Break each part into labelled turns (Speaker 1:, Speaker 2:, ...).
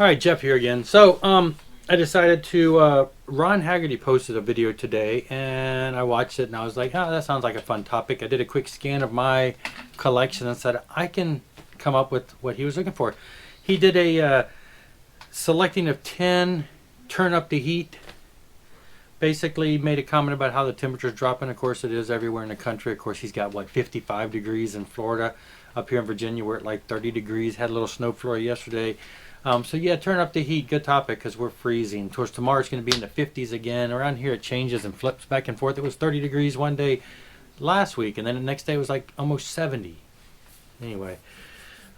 Speaker 1: right, Jeff here again. So, I decided to. Ron Haggerty posted a video today, and I watched it, and I was like, "Oh, that sounds like a fun topic." I did a quick scan of my collection and said, "I can come up with what he was looking for." He did a selecting of 10, turn up the heat. Basically, made a comment about how the temperature's dropping. Of course, it is everywhere in the country. Of course, he's got 55 degrees in Florida. Up here in Virginia, we're at like 30 degrees. Had a little snow flurry yesterday. So yeah, turn up the heat. Good topic because we're freezing. Of course, tomorrow it's going to be in the 50s again. Around here it changes and flips back and forth. It was 30 degrees one day last week, and then the next day it was like almost 70. Anyway,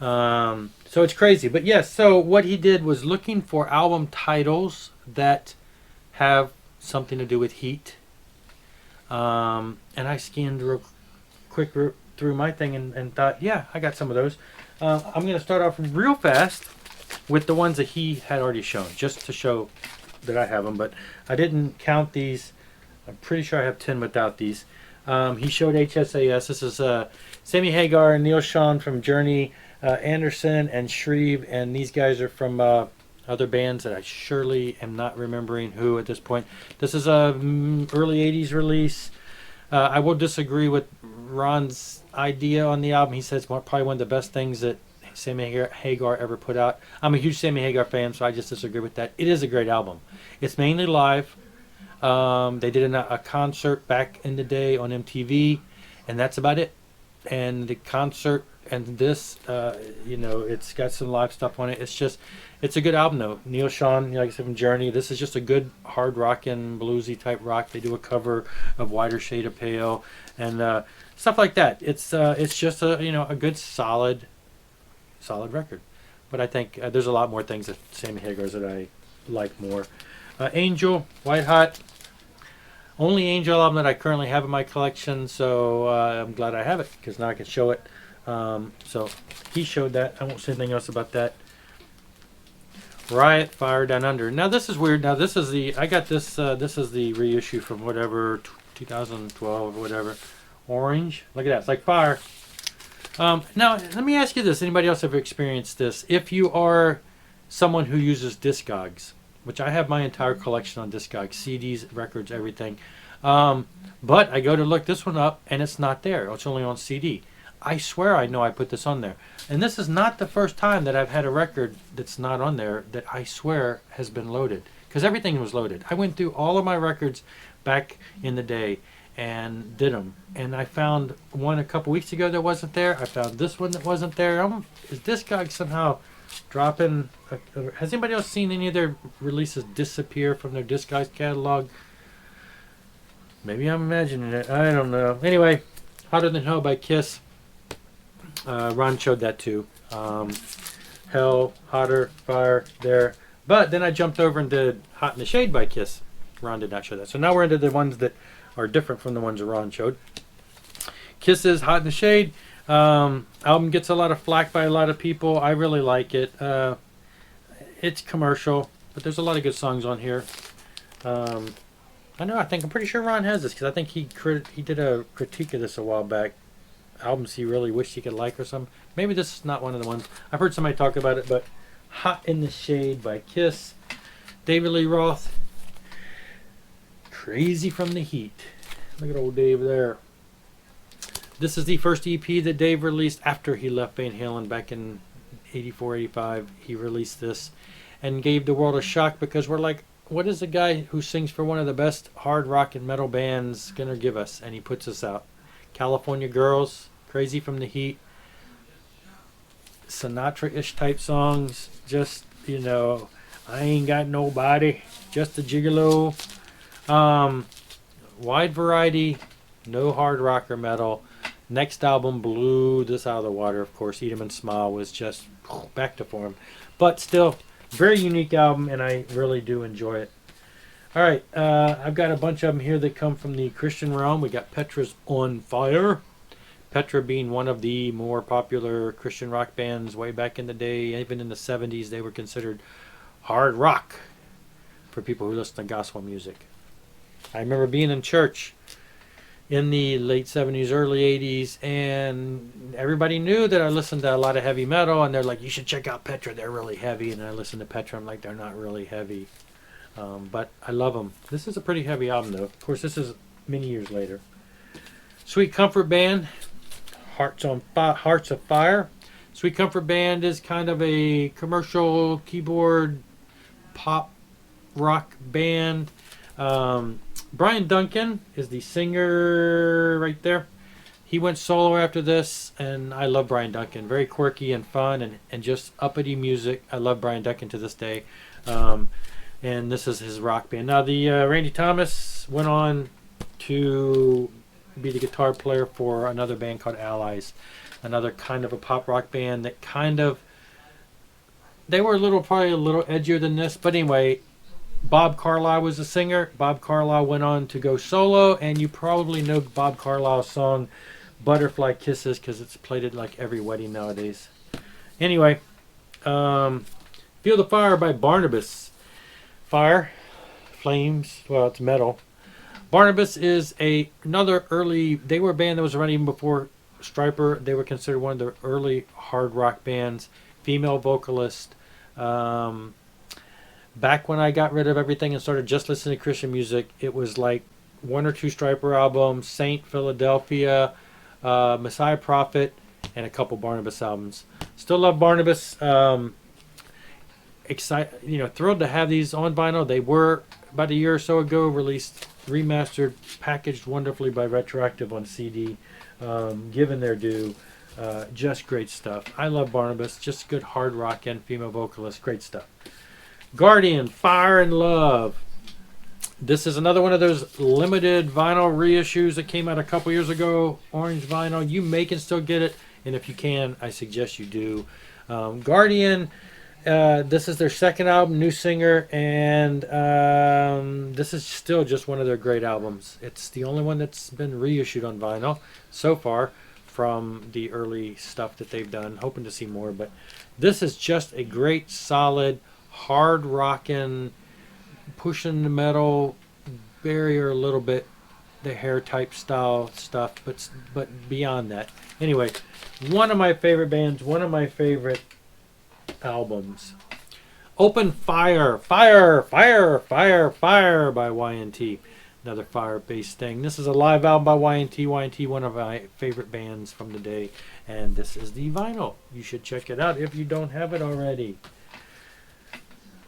Speaker 1: so it's crazy. But yes, so what he did was looking for album titles that have something to do with heat. And I scanned real quick through my thing and thought, yeah, I got some of those. I'm going to start off real fast with the ones that he had already shown, just to show that I have them. But I didn't count these. I'm pretty sure I have 10 without these. He showed HSAS. This is Sammy Hagar and Neil Schon from Journey, Anderson and Shreve, and these guys are from other bands that I surely am not remembering who at this point. This is a early 80s release. I will disagree with Ron's idea on the album. He says probably one of the best things that Sammy Hagar ever put out. I'm a huge Sammy Hagar fan, so I just disagree with that. It is a great album. It's mainly live. They did a concert back in the day on MTV, and that's about it. And the concert and this, it's got some live stuff on it. It's a good album though. Neil Schon, like I said, from Journey. This is just a good hard rockin', bluesy type rock. They do a cover of Whiter Shade of Pale and stuff like that. It's just a good solid record. But I think there's a lot more things that Sammy Hagar's that I like more. Angel, White Hot. Only Angel album that I currently have in my collection, so I'm glad I have it because now I can show it. So he showed that. I won't say anything else about that. Riot, Fire Down Under. Now this is weird. Now this is I got this. This is the reissue from whatever 2012 or whatever. Orange. Look at that. It's like fire. Now let me ask you this. Anybody else ever experienced this? If you are someone who uses Discogs, which I have my entire collection on Discogs, CDs, records, everything. But I go to look this one up and it's not there. It's only on CD. I swear I know I put this on there. And this is not the first time that I've had a record that's not on there that I swear has been loaded. Because everything was loaded. I went through all of my records back in the day and did them. And I found one a couple weeks ago that wasn't there. I found this one that wasn't there. Is Discogs somehow dropping? Has anybody else seen any of their releases disappear from their Discogs catalog? Maybe I'm imagining it. I don't know. Anyway, Hotter Than Hell by Kiss. Ron showed that too. Hell, Hotter, Fire, there. But then I jumped over and did Hot in the Shade by Kiss. Ron did not show that. So now we're into the ones that are different from the ones that Ron showed. Kiss's Hot in the Shade. Album gets a lot of flack by a lot of people. I really like it. It's commercial, but there's a lot of good songs on here. I'm pretty sure Ron has this because I think he did a critique of this a while back. Albums he really wished he could like or something. Maybe this is not one of the ones. I've heard somebody talk about it, but Hot in the Shade by Kiss. David Lee Roth. Crazy from the Heat. Look at old Dave there. This is the first EP that Dave released after he left Van Halen back in 84, 85. He released this and gave the world a shock because we're like, what is a guy who sings for one of the best hard rock and metal bands going to give us? And he puts us out. California Girls, Crazy from the Heat, Sinatra-ish type songs. Just, I ain't got nobody, just a gigolo. Wide variety, no hard rock or metal. Next album blew this out of the water, of course. Eat 'Em and Smile was just back to form. But still, very unique album, and I really do enjoy it. All right, I've got a bunch of them here that come from the Christian realm. We got Petrus on Fire. Petra being one of the more popular Christian rock bands way back in the day. Even in the 70s, they were considered hard rock for people who listen to gospel music. I remember being in church in the late 70s, early 80s, and everybody knew that I listened to a lot of heavy metal, and they're like, you should check out Petra, they're really heavy. And I listened to Petra, I'm like, they're not really heavy. But I love them. This is a pretty heavy album, though. Of course, this is many years later. Sweet Comfort Band, Hearts of Fire. Sweet Comfort Band is kind of a commercial keyboard pop rock band. Brian Duncan is the singer right there. He went solo after this, and I love Brian Duncan. Very quirky and fun and just uppity music. I love Brian Duncan to this day. And this is his rock band. Now, the Randy Thomas went on to be the guitar player for another band called Allies. Another kind of a pop rock band that they were probably a little edgier than this. But anyway, Bob Carlyle was the singer. Bob Carlyle went on to go solo, and you probably know Bob Carlyle's song Butterfly Kisses because it's played at like every wedding nowadays. Anyway, Feel the Fire by Barnabas. Fire, flames, well, it's metal. Barnabas is another early, they were a band that was around even before Stryper. They were considered one of the early hard rock bands. Female vocalist. Back when I got rid of everything and started just listening to Christian music, it was like one or two Stryper albums, Saint, Philadelphia, Messiah Prophet, and a couple Barnabas albums. Still love Barnabas. Thrilled to have these on vinyl. They were about a year or so ago released, remastered, packaged wonderfully by Retroactive on CD. Given their due, just great stuff. I love Barnabas. Just good hard rock and female vocalist. Great stuff. Guardian, Fire and Love. This is another one of those limited vinyl reissues that came out a couple years ago. Orange vinyl. You can still get it, and if you can, I suggest you do. Guardian, this is their second album, new singer, and this is still just one of their great albums. It's the only one that's been reissued on vinyl so far from the early stuff that they've done. Hoping to see more, but this is just a great, solid, hard rockin', pushing the metal barrier a little bit, the hair type style stuff, but beyond that. Anyway, one of my favorite bands, one of my favorite albums. Open Fire, Fire, Fire, Fire, Fire by YNT. Another fire-based thing. This is a live album by YNT. YNT, one of my favorite bands from the day. And this is the vinyl. You should check it out if you don't have it already.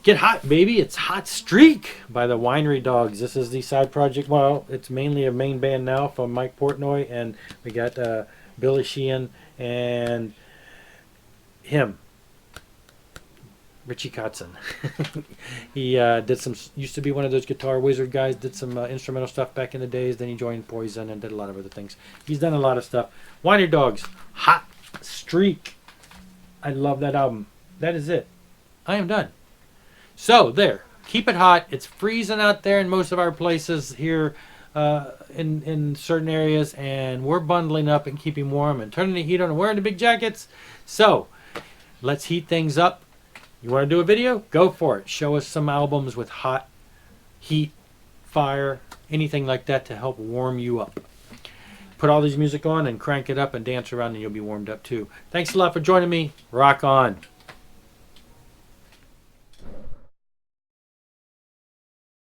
Speaker 1: Get Hot, Baby. It's Hot Streak by the Winery Dogs. This is the side project. Well, it's mainly a main band now from Mike Portnoy. And we got Billy Sheehan and him. Richie Kotzen. He used to be one of those guitar wizard guys, did some instrumental stuff back in the days, then he joined Poison and did a lot of other things. He's done a lot of stuff. Winery Dogs, Hot Streak. I love that album. That is it. I am done. So, there. Keep it hot. It's freezing out there in most of our places here in certain areas, and we're bundling up and keeping warm and turning the heat on and wearing the big jackets. So, let's heat things up. You want to do a video? Go for it. Show us some albums with hot, heat, fire, anything like that to help warm you up. Put all these music on and crank it up and dance around and you'll be warmed up too. Thanks a lot for joining me. Rock on.